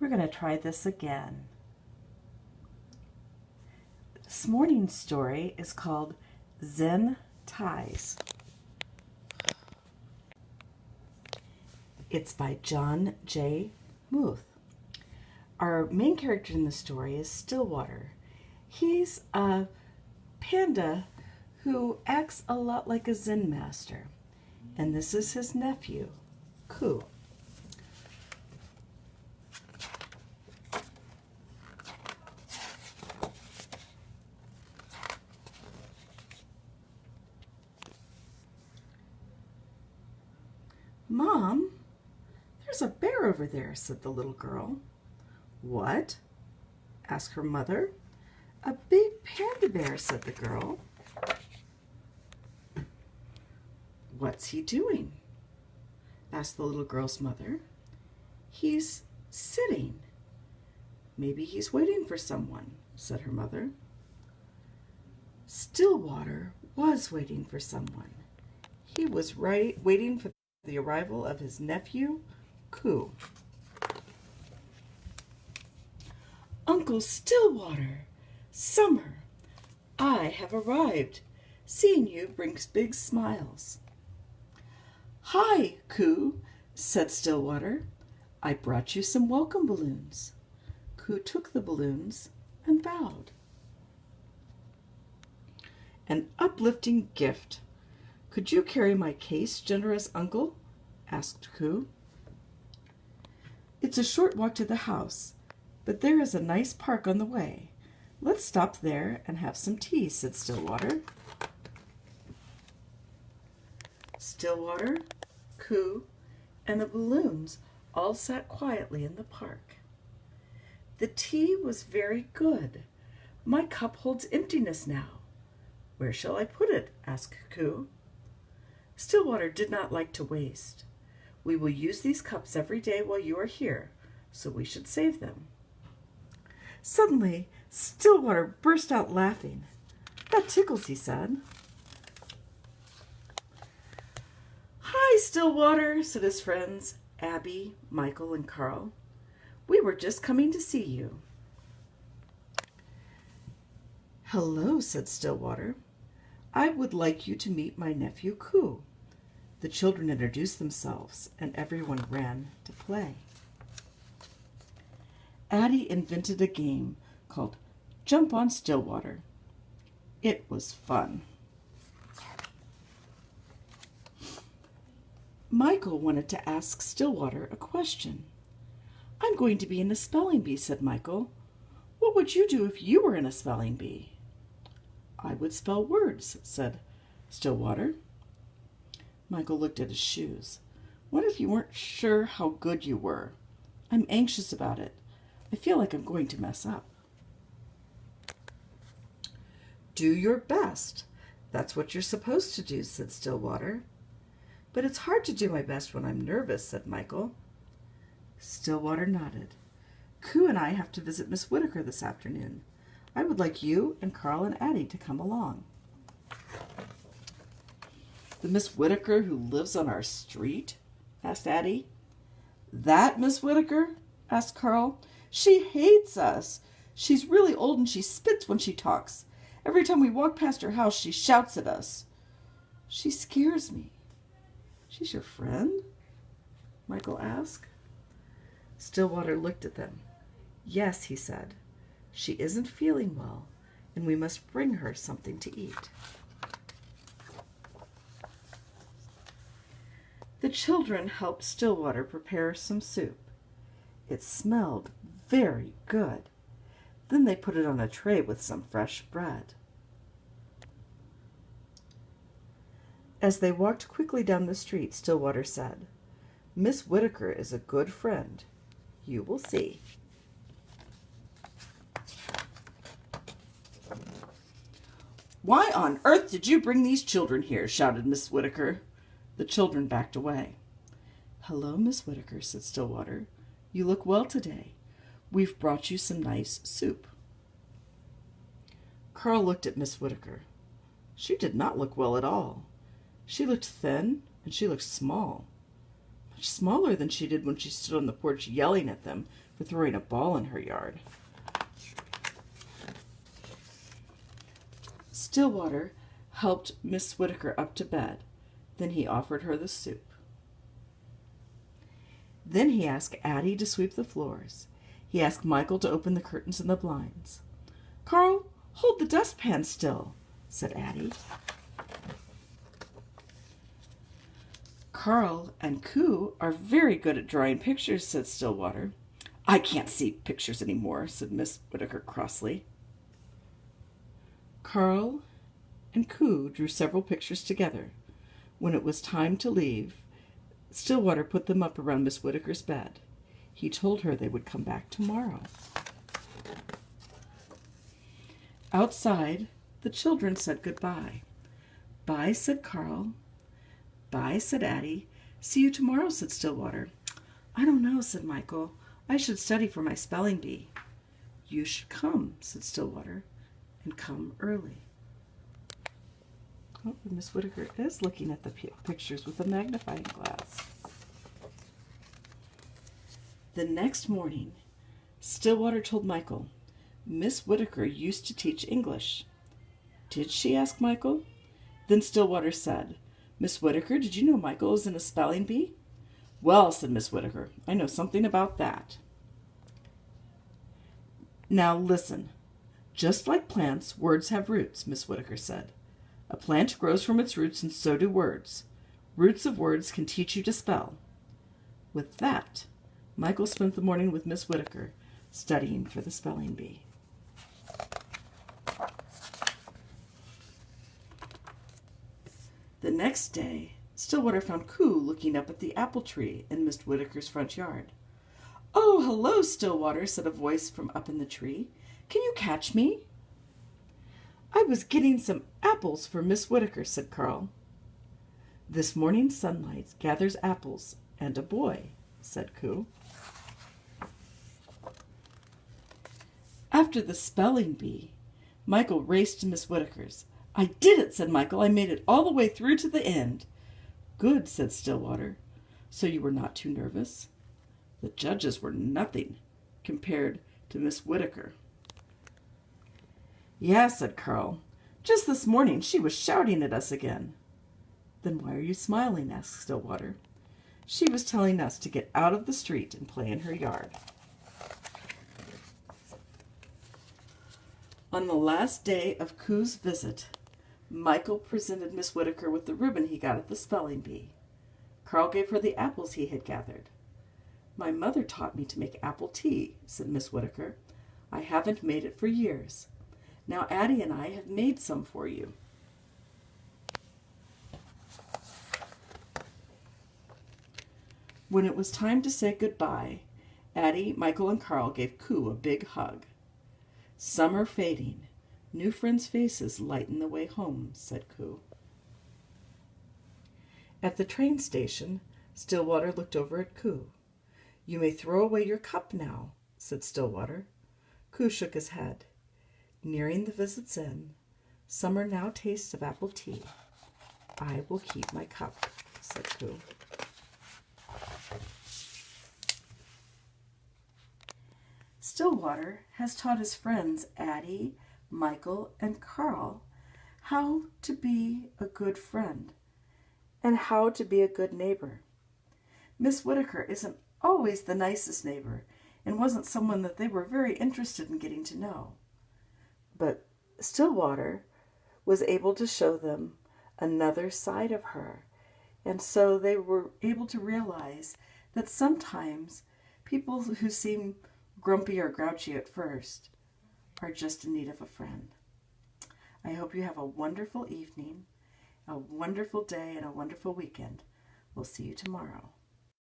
We're going to try this again. This morning's story is called Zen Ties. It's by John J. Muth. Our main character in the story is Stillwater. He's a panda who acts a lot like a Zen master. And this is his nephew, Ku. "Mom, there's a bear over there," said the little girl. "What?" asked her mother. "A big panda bear," said the girl. "What's he doing?" asked the little girl's mother. "He's sitting." "Maybe he's waiting for someone," said her mother. Stillwater was waiting for someone. He was waiting for the arrival of his nephew, Ku. "Uncle Stillwater, summer, I have arrived. Seeing you brings big smiles." "Hi, Ku," said Stillwater. "I brought you some welcome balloons." Ku took the balloons and bowed. "An uplifting gift. Could you carry my case, generous uncle?" asked Ku. "It's a short walk to the house, but there is a nice park on the way. Let's stop there and have some tea," said Stillwater. Stillwater, Ku, and the balloons all sat quietly in the park. "The tea was very good. My cup holds emptiness now. Where shall I put it?" asked Ku. Stillwater did not like to waste. "We will use these cups every day while you are here, so we should save them." Suddenly, Stillwater burst out laughing. "That tickles," he said. "Hi, Stillwater," said his friends, Abby, Michael, and Carl. "We were just coming to see you." "Hello," said Stillwater. "I would like you to meet my nephew, Ku." The children introduced themselves, and everyone ran to play. Addie invented a game called Jump on Stillwater. It was fun. Michael wanted to ask Stillwater a question. "I'm going to be in a spelling bee," said Michael. "What would you do if you were in a spelling bee?" "I would spell words," said Stillwater. Michael looked at his shoes. "What if you weren't sure how good you were? I'm anxious about it. I feel like I'm going to mess up." "Do your best. That's what you're supposed to do," said Stillwater. "But it's hard to do my best when I'm nervous," said Michael. Stillwater nodded. "Ku and I have to visit Miss Whitaker this afternoon. I would like you and Carl and Addie to come along." "The Miss Whitaker who lives on our street?" asked Addie. "That Miss Whitaker?" asked Carl. "She hates us. She's really old and she spits when she talks. Every time we walk past her house, she shouts at us. She scares me." "She's your friend?" Michael asked. Stillwater looked at them. "Yes," he said. "She isn't feeling well, and we must bring her something to eat." The children helped Stillwater prepare some soup. It smelled very good. Then they put it on a tray with some fresh bread. As they walked quickly down the street, Stillwater said, "Miss Whitaker is a good friend. You will see." "Why on earth did you bring these children here?" shouted Miss Whitaker. The children backed away. "Hello, Miss Whitaker," said Stillwater. "You look well today. We've brought you some nice soup." Carl looked at Miss Whitaker. She did not look well at all. She looked thin and she looked small. much smaller than she did when she stood on the porch yelling at them for throwing a ball in her yard. Stillwater helped Miss Whittaker up to bed. Then he offered her the soup. Then he asked Addie to sweep the floors. He asked Michael to open the curtains and the blinds. "Carl, hold the dustpan still," said Addie. "Carl and Coo are very good at drawing pictures," said Stillwater. "I can't see pictures anymore," said Miss Whittaker crossly. Carl and Coo drew several pictures together. When it was time to leave, Stillwater put them up around Miss Whittaker's bed. He told her they would come back tomorrow. Outside, the children said goodbye. "Bye," said Carl. "Bye," said Addie. "See you tomorrow," said Stillwater. "I don't know," said Michael. "I should study for my spelling bee." "You should come," said Stillwater, "and come early." Oh, Miss Whittaker is looking at the pictures with a magnifying glass. The next morning, Stillwater told Michael, "Miss Whittaker used to teach English." "Did she?" asked Michael. Then Stillwater said, "Miss Whittaker, did you know Michael is in a spelling bee?" "Well," said Miss Whittaker, "I know something about that." "Now listen. Just like plants, words have roots," Miss Whittaker said. "A plant grows from its roots, and so do words. Roots of words can teach you to spell." With that, Michael spent the morning with Miss Whittaker, studying for the spelling bee. The next day, Stillwater found Coo looking up at the apple tree in Miss Whittaker's front yard. "Oh, hello, Stillwater," said a voice from up in the tree. "Can you catch me?" "I was getting some apples for Miss Whittaker," said Carl. "This morning's sunlight gathers apples and a boy," said Coo. After the spelling bee, Michael raced to Miss Whittaker's. "I did it," said Michael. "I made it all the way through to the end." "Good," said Stillwater. "So you were not too nervous?" The judges were nothing compared to Miss Whittaker. "Yeah," said Carl. "Just this morning she was shouting at us again." "Then why are you smiling?" asked Stillwater. "She was telling us to get out of the street and play in her yard." On the last day of Coo's visit, Michael presented Miss Whittaker with the ribbon he got at the spelling bee. Carl gave her the apples he had gathered. "My mother taught me to make apple tea," said Miss Whittaker. "I haven't made it for years. Now Addie and I have made some for you." When it was time to say goodbye, Addie, Michael, and Carl gave Coo a big hug. "Summer fading. New friends' faces lighten the way home," said Coo. At the train station, Stillwater looked over at Coo. "You may throw away your cup now," said Stillwater. Coo shook his head. "Nearing the visit's end, summer now tastes of apple tea. I will keep my cup," said Coo. Stillwater has taught his friends Addie, Michael, and Carl how to be a good friend and how to be a good neighbor. Miss Whittaker isn't always the nicest neighbor and wasn't someone that they were very interested in getting to know. But Stillwater was able to show them another side of her, and so they were able to realize that sometimes people who seem grumpy or grouchy at first are just in need of a friend. I hope you have a wonderful evening, a wonderful day, and a wonderful weekend. We'll see you tomorrow.